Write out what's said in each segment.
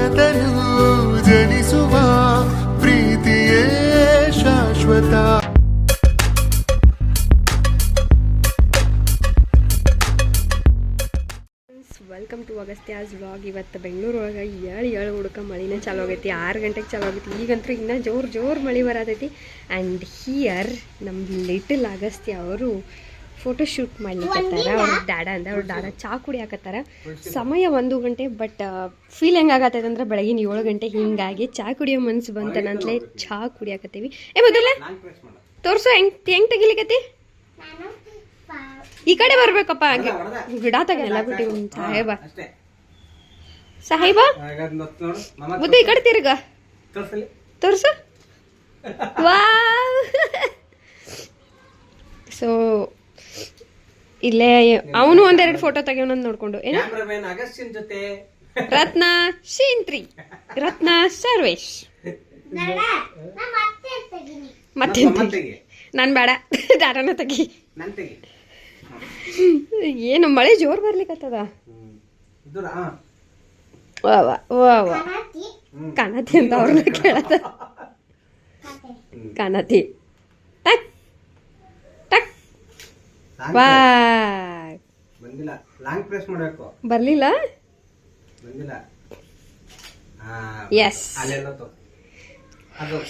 ಹೃದಯದಲ್ಲೂ ಜನಿಸುವ ಪ್ರೀತಿಯೇ ಶಾಶ್ವತ. Welcome to Agastya's vlog. ಇವತ್ತು ಬೆಂಗಳೂರು ಒಳಗೆ ಏಳು ಹುಡುಕ ಮಳಿನೇ ಚಾಲು ಆಗೈತಿ. 6 ಗಂಟೆಗೆ ಚಾಲು ಆಗೈತಿ. ಈಗಂತೂ ಇನ್ನೂ ಜೋರು ಮಳೆ ಬರತೈತಿ. ಆ್ಯಂಡ್ ಹಿಯರ್ ನಮ್ಮ ಲಿಟಲ್ ಅಗಸ್ತ್ಯ ಅವರು ಫೋಟೋ ಶೂಟ್ ಮಾಡ್ಲಿಕ್ಕತ್ತಾರ. ಅವ್ರ ಡ್ಯಾಡ ಚಾ ಕುಡಿಯಾಕತ್ತಾರ. ಸಮಯ 1 ಗಂಟೆ. ಬಟ್ ಫೀಲ್ ಹೆಂಗಾಗತ್ತೈತೆ ಅಂದ್ರೆ ಬೆಳಗಿನ 7 ಗಂಟೆ. ಹಿಂಗಾಗಿ ಚಾ ಕುಡಿಯೋ ಮನ್ಸು ಬಂತನಂತಲೇ ಚಾ ಕುಡಿಯಾಕತ್ತೀವಿ. ಮೊದಲ ತೋರ್ಸು ಹೆಂಗ್ ತೆಗಿಲಿಕತ್ತಿ. ಈ ಕಡೆ ಬರ್ಬೇಕಪ್ಪ. ಗಿಡ ತೆಗೆಲ್ಲ ಬಿಟ್ಟು ಸಾಹೇಬ ಬುದ್ಧಿ ಈ ಕಡೆ ತಿರ್ಗ ತೋರ್ಸು. ಸೊ ಇಲ್ಲೇ ಅವನು ಒಂದೆರಡು ಫೋಟೋ ತೆಗಿಯೋನಂದ್ ನೋಡ್ಕೊಂಡು ಏನು ರತ್ನ ಶೀಂತ್ರಿ ರತ್ನ ಸರ್ವೇಶ್ ಮತ್ತೆ ನಾನು ಬೇಡ ದಾರನ ತೆಗಿ. ಏನು ಮಳೆ ಜೋರ್ ಬರ್ಲಿಕ್ಕತ್ತದ. ಕಾಣತಿ ಅಂತ ಅವ್ರನ್ನ ಕೇಳತ್ತ. ಕಾಣತಿ ಟಕ್ ಟಕ್ ಬರ್ಲಿಲ್ಲ. ಎಸ್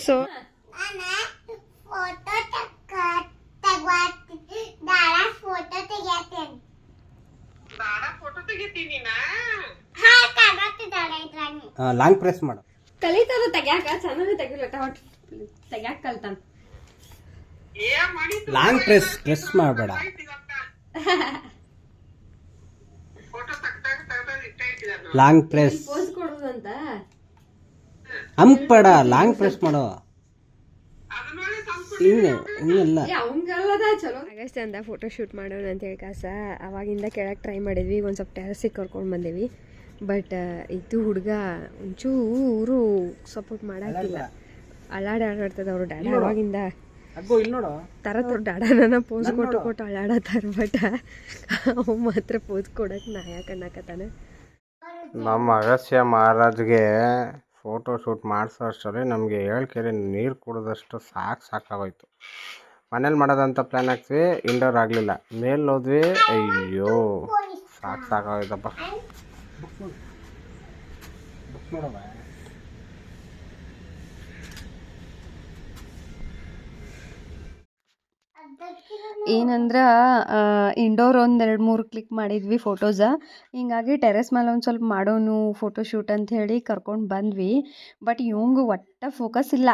ಸೊ ಲಾಂಗ್ ಪ್ರೆಸ್ ಮಾಡು. ಕಲಿತದ ತೆಗ್ಯಾಕ ಚೆನ್ನಾಗಿ ತೆಗಿಲಟ ಒಟ್ಟು ತೆಗ್ಯಾಕ ಕಲ್ತಾನ. ಲಾಂಗ್ ಪ್ರೆಸ್ ಮಾಡಬೇಡ. ಲಾಂಗ್ ಪ್ರೆಸ್ ಪೋಸ್ ಕೊಡುದಂತ ಹಂಪಡ ಲಾಂಗ್ ಪ್ರೆಸ್ ಮಾಡು. ಆಗಸ್ಟ್ ಅಂತ ಫೋಟೋ ಶೂಟ್ ಮಾಡೋಣ ಅಂತ ಹೇಳಿ ಕಾಸ ಅವಾಗಿಂದ ಕೆಳಗೆ ಟ್ರೈ ಮಾಡಿದ್ವಿ. ಒಂದು ಸ್ವಲ್ಪ ಟೆರಸಿಗೆ ಕರ್ಕೊಂಡು ಬಂದೇವಿ. ಬಟ್ ಇದು ಹುಡುಗ ಒಂಚೂರು ಸಪೋರ್ಟ್ ಮಾಡಾಕಿಲ್ಲ. ಅಲ್ಲಾಡ್ತದ ಅವ್ರು ಡ್ಯಾಡ. ಅವಾಗಿಂದ ತರತ್ತವ್ರ ಡ್ಯಾಡನ ಪೋಸ್ ಕೊಟ್ಟು ಅಲ್ಲಾಡತ್ತಾರ. ಬಟ್ ಅವ್ ಮಾತ್ರ ಪೋಸ್ ಕೊಡಕ್ಕೆ ನಾಯಕ ಅನ್ನಕತ್ತಾನ. ನಮ್ಮ ಅಗಸ್ತ್ಯ ಮಹಾರಾಜ್ಗೆ ಫೋಟೋ ಶೂಟ್ ಮಾಡಿಸೋ ಅಷ್ಟರಲ್ಲಿ ನಮಗೆ 7 ಕೆರೆ ನೀರು ಕುಡಿದಷ್ಟು ಸಾಕಾಗೋಯ್ತು. ಮನೇಲಿ ಮಾಡೋದಂತ ಪ್ಲ್ಯಾನ್ ಹಾಕ್ತೀವಿ, ಇಂಡೋರ್ ಆಗಲಿಲ್ಲ. ಮೇಲೆ ಹೋದ್ವಿ, ಅಯ್ಯೋ ಸಾಕಾಗೋಯ್ತಪ್ಪ. ಏನಂದ್ರೆ ಇಂಡೋರ್ 1-2-3 ಕ್ಲಿಕ್ ಮಾಡಿದ್ವಿ ಫೋಟೋಸ. ಹಿಂಗಾಗಿ ಟೆರೆಸ್ ಮೇಲೆ ಒಂದು ಸ್ವಲ್ಪ ಮಾಡೋನು ಫೋಟೋ ಶೂಟ್ ಅಂತ ಹೇಳಿ ಕರ್ಕೊಂಡು ಬಂದ್ವಿ. ಬಟ್ ಇವಂಗೆ ಒಟ್ಟು ಫೋಕಸ್ ಇಲ್ಲ.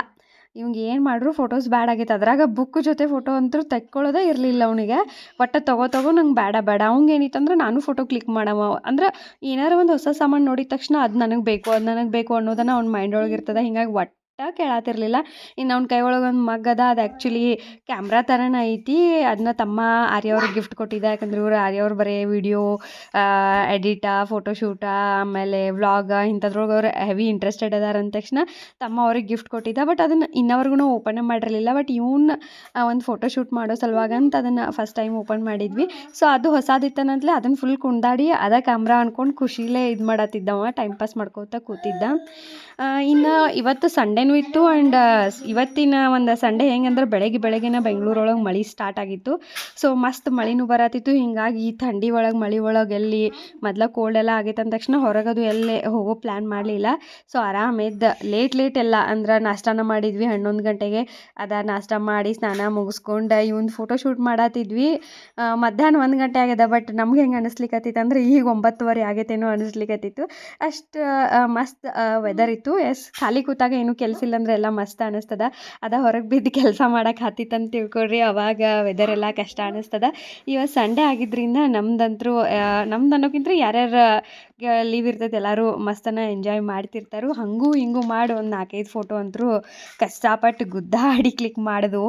ಇವಂಗೆ ಏನು ಮಾಡ್ರು ಫೋಟೋಸ್ ಬ್ಯಾಡ್ ಆಗೈತೆ. ಅದ್ರಾಗ ಬುಕ್ ಜೊತೆ ಫೋಟೋ ಅಂತೂ ತೆಕ್ಕೊಳ್ಳೋದೇ ಇರಲಿಲ್ಲ ಅವನಿಗೆ. ಒಟ್ಟು ತಗೋ ನಂಗೆ ಬೇಡ ಅವ್ನಿಗೆ ಏನಿತ್ತಂದ್ರೆ ನಾನು ಫೋಟೋ ಕ್ಲಿಕ್ ಮಾಡವ ಅಂದ್ರೆ ಏನಾರು ಒಂದು ಹೊಸ ಸಾಮಾನು ನೋಡಿದ ತಕ್ಷಣ ಅದು ನನಗೆ ಬೇಕು ಅನ್ನೋದನ್ನು ಅವ್ನ ಮೈಂಡ್ ಒಳಗೆ ಇರ್ತದೆ. ಹಿಂಗಾಗಿ ಒಟ್ಟು ಕೇಳತ್ತಿರಲಿಲ್ಲ. ಇನ್ನು ಅವ್ನ ಕೈ ಒಳಗೆ ಒಂದು ಮಗ್ ಅದ. ಅದು ಆ್ಯಕ್ಚುಲಿ ಕ್ಯಾಮ್ರಾ ಥರನೇ ಐತಿ. ಅದನ್ನ ತಮ್ಮ ಆರ್ಯವ್ರಿಗೆ ಗಿಫ್ಟ್ ಕೊಟ್ಟಿದ್ದ. ಯಾಕಂದ್ರೆ ಇವರು ಆರ್ಯವ್ರು ಬರೀ ವಿಡಿಯೋ ಎಡಿಟ, ಫೋಟೋಶೂಟ, ಆಮೇಲೆ ವ್ಲಾಗ ಇಂಥದ್ರೊಳಗೆ ಅವ್ರು ಹೆವಿ ಇಂಟ್ರೆಸ್ಟೆಡ್ ಅದಾರ ಅಂದ ತಕ್ಷಣ ತಮ್ಮ ಅವ್ರಿಗೆ ಗಿಫ್ಟ್ ಕೊಟ್ಟಿದ್ದ. ಬಟ್ ಅದನ್ನು ಇನ್ನವರೆಗೂ ಓಪನ್ ಮಾಡಿರಲಿಲ್ಲ. ಬಟ್ ಇವನ್ನ ಒಂದು ಫೋಟೋಶೂಟ್ ಮಾಡೋ ಸಲುವಾಗಂತ ಅದನ್ನು ಫಸ್ಟ್ ಟೈಮ್ ಓಪನ್ ಮಾಡಿದ್ವಿ. ಸೊ ಅದು ಹೊಸದಿತ್ತನಂತಲೇ ಅದನ್ನು ಫುಲ್ ಕುಂದಾಡಿ ಅದ ಕ್ಯಾಮ್ರಾ ಅಂದ್ಕೊಂಡು ಖುಷಿಲೇ ಇದು ಮಾಡತ್ತಿದ್ದವ. ಟೈಮ್ ಪಾಸ್ ಮಾಡ್ಕೋತಾ ಕೂತಿದ್ದ. ಇನ್ನು ಇವತ್ತು ಸಂಡೇನೂ ಇತ್ತು. ಆ್ಯಂಡ್ ಇವತ್ತಿನ ಒಂದು ಸಂಡೇ ಹೆಂಗಂದ್ರೆ ಬೆಳಗ್ಗೆನ ಬೆಂಗಳೂರೊಳಗೆ ಮಳೆ ಸ್ಟಾರ್ಟ್ ಆಗಿತ್ತು. ಸೊ ಮಸ್ತ್ ಮಳೆನೂ ಬರತ್ತಿತ್ತು. ಹಿಂಗಾಗಿ ಈ ಥಂಡಿ ಒಳಗೆ ಮಳೆ ಒಳಗೆ ಎಲ್ಲಿ ಮೊದಲ ಕೋಲ್ಡ್ ಎಲ್ಲ ಆಗೈತೆ ಅಂದ ತಕ್ಷಣ ಹೊರಗದು ಎಲ್ಲೇ ಹೋಗೋ ಪ್ಲ್ಯಾನ್ ಮಾಡಲಿಲ್ಲ. ಸೊ ಆರಾಮಿದ್ದ ಲೇಟ್ ಎಲ್ಲ ಅಂದ್ರೆ ನಾಷ್ಟಾನ ಮಾಡಿದ್ವಿ 11 ಗಂಟೆಗೆ. ನಾಷ್ಟ ಮಾಡಿ ಸ್ನಾನ ಮುಗಿಸ್ಕೊಂಡು ಇವೊಂದು ಫೋಟೋ ಶೂಟ್ ಮಾಡತ್ತಿದ್ವಿ. ಮಧ್ಯಾಹ್ನ 1 ಗಂಟೆ ಆಗ್ಯದ. ಬಟ್ ನಮ್ಗೆ ಹೆಂಗೆ ಅನ್ನಿಸ್ಲಿಕ್ಕತ್ತಿತ್ತು ಅಂದ್ರೆ ಈಗ 9:15 ಆಗೈತೇನೋ ಅನ್ನಿಸ್ಲಿಕ್ಕತ್ತಿತ್ತು. ಅಷ್ಟು ಮಸ್ತ್ ವೆದರ್ ಇತ್ತು. ಎಸ್ ಖಾಲಿ ಕೂತಾಗ ಏನೂ ಕೆಲಸ ಇಲ್ಲ ಅಂದ್ರೆ ಎಲ್ಲ ಮಸ್ತ್ ಅನ್ನಿಸ್ತದ. ಹೊರಗೆ ಬಿದ್ದು ಕೆಲಸ ಮಾಡಕ್ಕೆ ಹತ್ತಿತ್ತಂತ ತಿಳ್ಕೊಳ್ರಿ. ಅವಾಗ ವೆದರ್ ಎಲ್ಲ ಕಷ್ಟ ಅನ್ನಿಸ್ತದ. ಇವತ್ತು ಸಂಡೇ ಆಗಿದ್ದರಿಂದ ನಮ್ದಂತರೂ ಅನ್ನೋಕ್ಕಿಂತ ಯಾರ್ಯಾರು ಲೀವ್ ಇರ್ತೈತೆ ಎಲ್ಲರೂ ಮಸ್ತನ ಎಂಜಾಯ್ ಮಾಡ್ತಿರ್ತಾರೆ. ಹಂಗೂ ಹಿಂಗೂ ಮಾಡಿ ಒಂದು 4-5 ಫೋಟೋ ಅಂತರೂ ಕಷ್ಟಪಟ್ಟು ಗುದ್ದಾಡಿ ಕ್ಲಿಕ್ ಮಾಡೋದು.